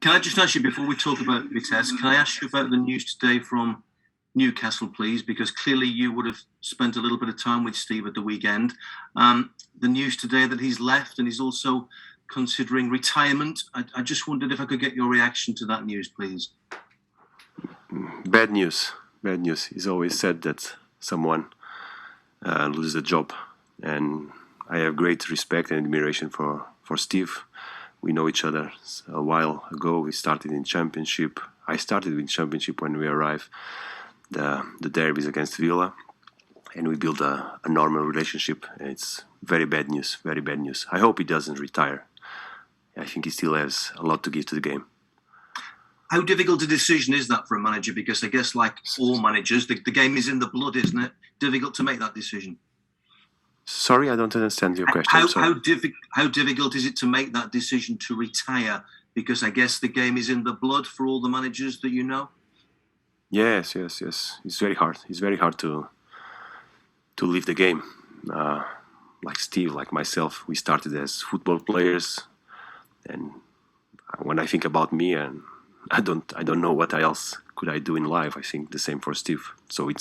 Can I just ask you, before we talk about Vitesse, can I ask you about the news today from Newcastle, please? Because clearly you would have spent a little bit of time with Steve at the weekend. The news today that he's left and he's also considering retirement. I just wondered if I could get your reaction to that news, please. Bad news. Bad news. He's always said that someone loses a job. And I have great respect and admiration for Steve. We know each other a while ago. We started in Championship. I started in Championship when we arrived. The derbies against Villa. And we built a normal relationship. It's very bad news, very bad news. I hope he doesn't retire. I think he still has a lot to give to the game. How difficult a decision is that for a manager? Because I guess, like all managers, the game is in the blood, isn't it? Difficult to make that decision. Sorry, I don't understand your question. How difficult is it to make that decision to retire? Because I guess the game is in the blood for all the managers that you know. Yes. It's very hard. It's very hard to leave the game. Like Steve, like myself, we started as football players, and when I think about me, and I don't know what else could I do in life. I think the same for Steve. So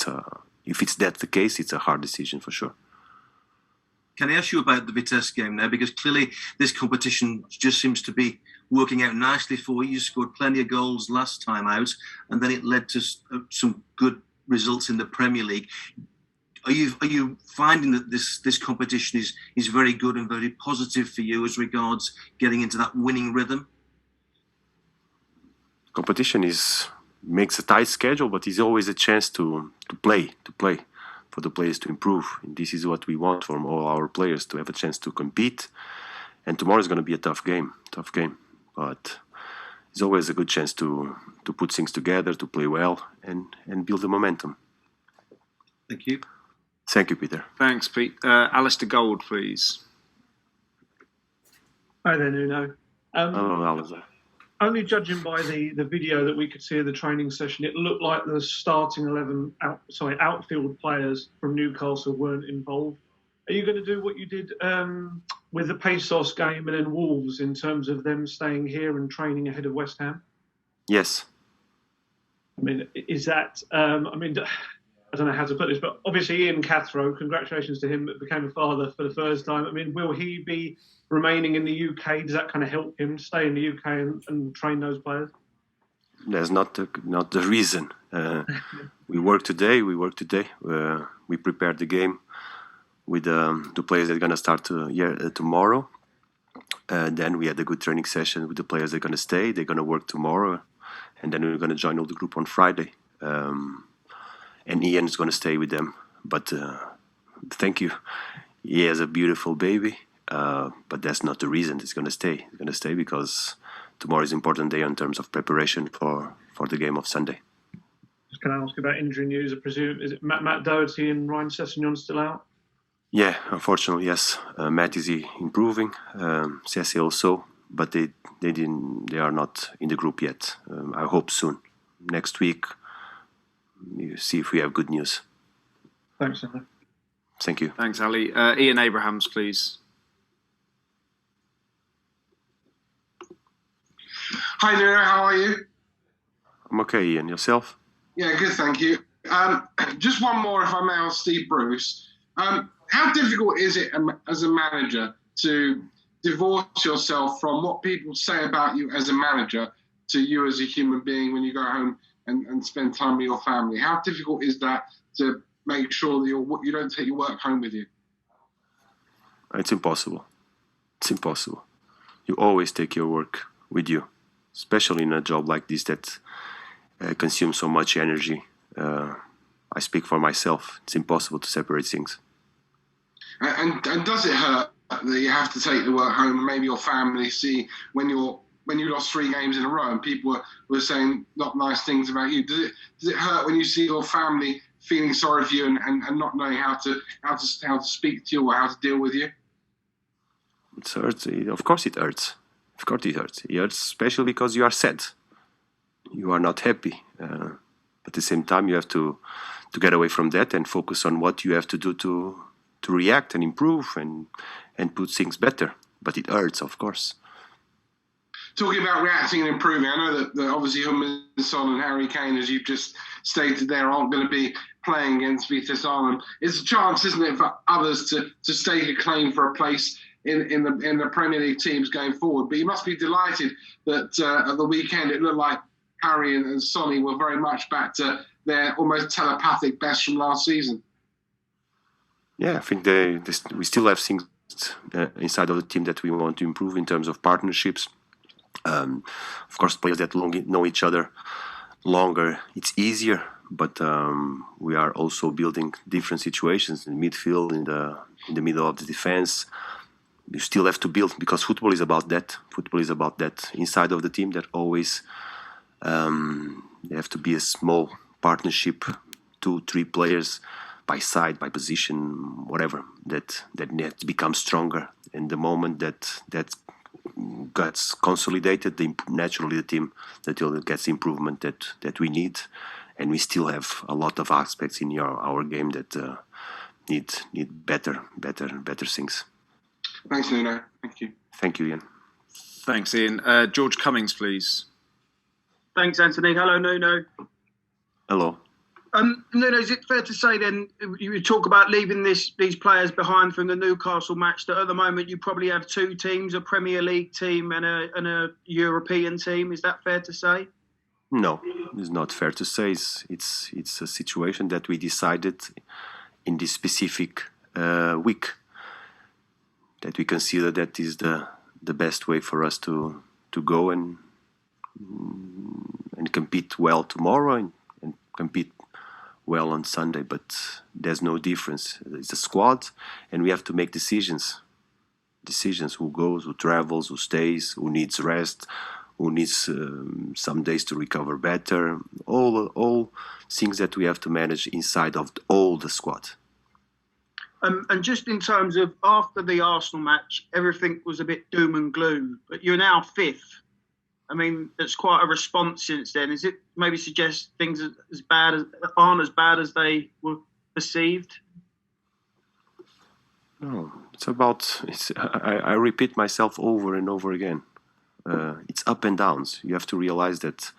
if it's that the case, it's a hard decision for sure. Can I ask you about the Vitesse game now? Because clearly this competition just seems to be working out nicely for you. You scored plenty of goals last time out, and then it led to some good results in the Premier League. Are you finding that this competition is very good and very positive for you as regards getting into that winning rhythm? Competition makes a tight schedule, but it's always a chance to play, for the players to improve. And this is what we want from all our players, to have a chance to compete. And tomorrow is going to be a tough game. But it's always a good chance to put things together, to play well, and build the momentum. Thank you. Thank you, Peter. Thanks, Pete. Alistair Gold, please. Hi there, Nuno. Hello, Alistair. Only judging by the video that we could see of the training session, it looked like the starting 11 outfield players from Newcastle weren't involved. Are you going to do what you did with the Pesos game and then Wolves in terms of them staying here and training ahead of West Ham? Yes. I mean, is that? I don't know how to put this, but obviously Ian Cathro, congratulations to him that became a father for the first time. I mean, will he be remaining in the UK? Does that kind of help him stay in the UK and train those players? That's not the reason. We work today. We prepared the game with the players that are going to start tomorrow. Then we had a good training session with the players that are going to stay. They're going to work tomorrow. And then we're going to join all the group on Friday. And Ian is going to stay with them. But thank you. He has a beautiful baby. But that's not the reason he's going to stay. He's going to stay because tomorrow is an important day in terms of preparation for the game of Sunday. Just can I ask about injury news? I presume, is it Matt Doherty and Ryan Sessegnon still out? Yeah, unfortunately, yes. Matt is improving. Ceci also, but they are not in the group yet. I hope soon. Next week, you see if we have good news. Thanks, Anna. Thank you. Thanks, Ali. Ian Abrahams, please. Hi, Nuno. How are you? I'm okay, Ian. Yourself? Yeah, good, thank you. Just one more, if I may, on Steve Bruce. How difficult is it as a manager to divorce yourself from what people say about you as a manager to you as a human being when you go home and spend time with your family? How difficult is that to make sure that you don't take your work home with you? It's impossible. It's impossible. You always take your work with you, especially in a job like this that consumes so much energy. I speak for myself. It's impossible to separate things. And does it hurt that you have to take the work home and maybe your family see when you lost 3 games in a row and people were saying not nice things about you? Does it hurt when you see your family feeling sorry for you and not knowing how to speak to you or how to deal with you? It hurts. Of course it hurts. Of course it hurts. It hurts especially because you are sad. You are not happy. But at the same time, you have to get away from that and focus on what you have to do to react and improve and put things better. But it hurts, of course. talking about reacting and improving, I know that obviously Heung-Min Son and Harry Kane, as you've just stated there, aren't going to be playing against Vitesse Arnhem. It's a chance, isn't it, for others to stake a claim for a place in the Premier League teams going forward. But you must be delighted that at the weekend it looked like Harry and Sonny were very much back to their almost telepathic best from last season. Yeah, I think we still have things inside of the team that we want to improve in terms of partnerships. Of course, players that know each other longer, it's easier. But we are also building different situations in midfield, in the middle of the defense. You still have to build, because football is about that. Football is about that inside of the team. That always they have to be a small partnership, 2-3 players by side, by position, whatever. That net becomes stronger. And the moment that gets consolidated, naturally the team that gets improvement that we need. And we still have a lot of aspects in our game that need better things. Thanks, Nuno. Thank you. Thank you, Ian. Thanks, Ian. George Cummings, please. Thanks, Anthony. Hello, Nuno. Hello. Nuno, is it fair to say then, you talk about leaving these players behind from the Newcastle match, that at the moment you probably have 2 teams, a Premier League team and a European team? Is that fair to say? No, it's not fair to say. It's a situation that we decided in this specific week, that we consider that is the best way for us to go and compete well tomorrow and compete well on Sunday. But there's no difference. It's a squad, and we have to make decisions. Who goes, who travels, who stays, who needs rest, who needs some days to recover better. All things that we have to manage inside of all the squad. And just in terms of after the Arsenal match, everything was a bit doom and gloom, but you're now 5th. I mean, it's quite a response since then. Is it maybe suggest things aren't as bad as they were perceived? No, I repeat myself over and over again. It's up and downs. You have to realize that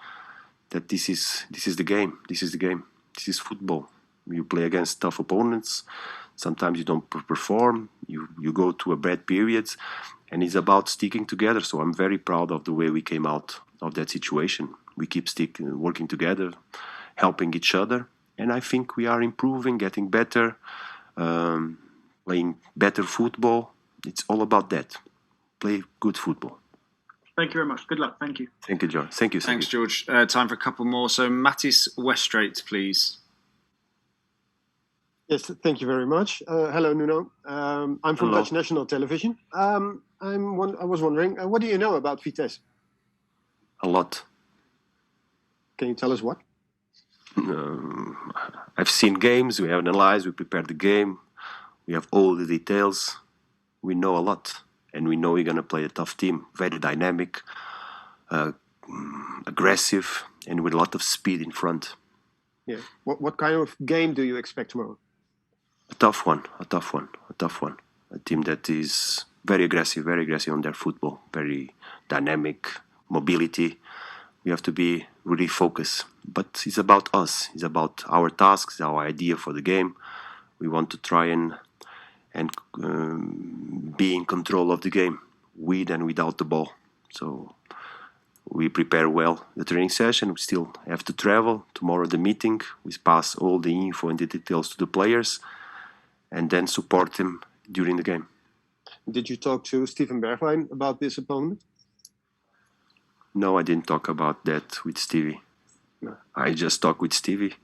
this is the game. This is the game. This is football. You play against tough opponents. Sometimes you don't perform. You go to a bad period, and it's about sticking together. So I'm very proud of the way we came out of that situation. We keep working together, helping each other, and I think we are improving, getting better, playing better football. It's all about that. Play good football. Thank you very much. Good luck. Thank you. Thank you, George. Thank you. Thanks, George. Time for a couple more. So, Mattis Weststraight, please. Yes, thank you very much. Hello, Nuno. I'm from Dutch National Television. I was wondering, what do you know about Vitesse? A lot. Can you tell us what? I've seen games, we have analyzed, we prepared the game, we have all the details. We know a lot, and we know we're going to play a tough team, very dynamic, aggressive, and with a lot of speed in front. Yeah. What kind of game do you expect tomorrow? A tough one. A team that is very aggressive on their football, very dynamic, mobility. We have to be really focused. But it's about us. It's about our tasks, our idea for the game. We want to try and be in control of the game, with and without the ball. So we prepare well the training session. We still have to travel. Tomorrow the meeting. We pass all the info and the details to the players, and then support them during the game. Did you talk to Steven Bergwijn about this opponent? No, I didn't talk about that with Stevie. No. I just talked with Stevie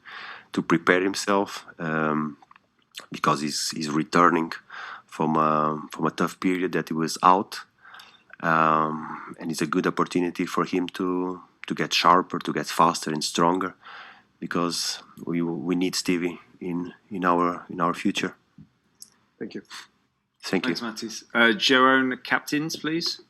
to prepare himself because he's returning from a tough period that he was out, and it's a good opportunity for him to get sharper, to get faster and stronger, because we need Stevie in our future. Thank you. Thanks, Mattis. Jerome Captains, please.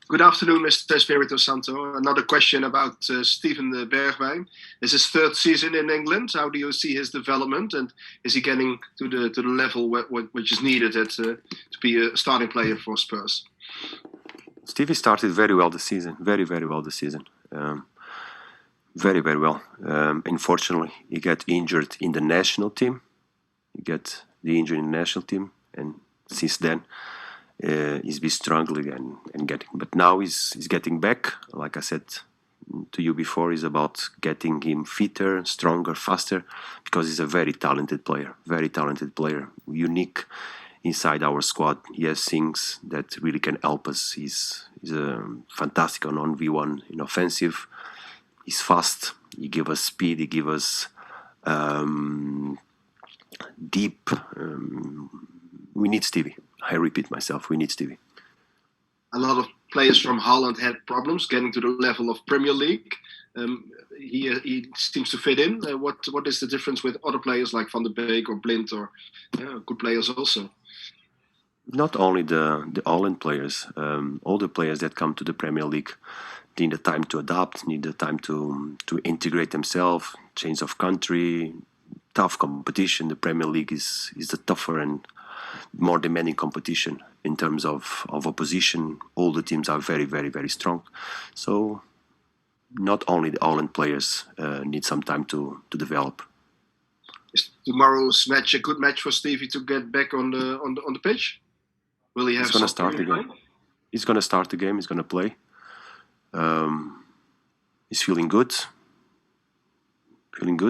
Good afternoon, Mr. Espírito Santo. Another question about Steven Bergwijn. This is his third season in England. How do you see his development, and is he getting to the level which is needed to be a starting player for Spurs? Stevie started very well this season, very well this season, very well. Unfortunately, he got injured in the national team. And since then, he's been struggling and getting. But now he's getting back. Like I said to you before, is about getting him fitter, stronger, faster, because he's a very talented player, unique inside our squad. He has things that really can help us. He's fantastic on 1v1 in offensive. He's fast. He gives us speed. He gives us deep. We need Stevie. I repeat myself, we need Stevie. A lot of players from Holland had problems getting to the level of Premier League. He seems to fit in. What is the difference with other players like Van der Beek or Blind or good players also? Not only the Holland players, all the players that come to the Premier League need the time to adapt, need the time to integrate themselves, change of country, tough competition. The Premier League is the tougher and more demanding competition in terms of opposition. All the teams are very strong. So not only the Holland players need some time to develop. Is tomorrow's match a good match for Stevie to get back on the pitch? Will he have? He's going to start the game. He's going to start the game. He's going to play. He's feeling good.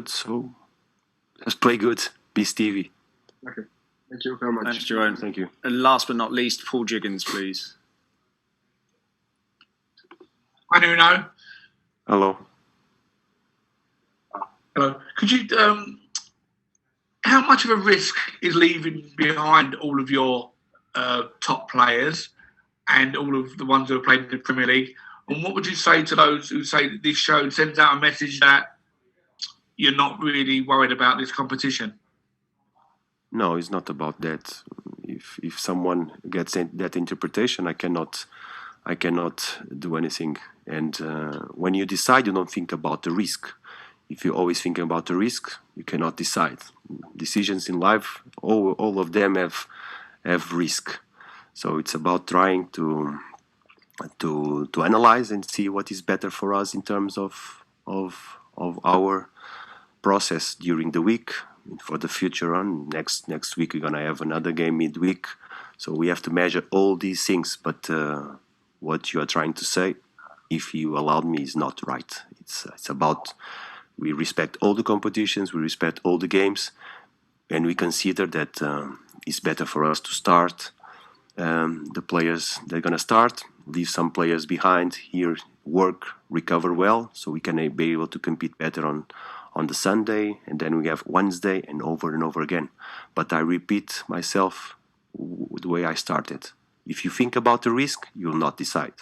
So let's play good. Be Stevie. Okay. Thank you very much. Thanks, Jerome. Thank you. And last but not least, Paul Jiggins, please. Hi, Nuno. Hello. Hello. Could you, how much of a risk is leaving behind all of your top players and all of the ones who have played in the Premier League? And what would you say to those who say that this show sends out a message that you're not really worried about this competition? No, it's not about that. If someone gets that interpretation, I cannot do anything. And when you decide, you don't think about the risk. If you're always thinking about the risk, you cannot decide. Decisions in life, all of them have risk. So it's about trying to analyze and see what is better for us in terms of our process during the week. For the future on next week we're gonna have another game midweek, so we have to measure all these things. But what you are trying to say, if you allowed me, is not right. It's about we respect all the competitions, we respect all the games, and we consider that it's better for us to start the players that are gonna start, leave some players behind here, work, recover well, so we can be able to compete better on the Sunday, and then we have Wednesday and over again. But I repeat myself the way I started. If you think about the risk, you will not decide.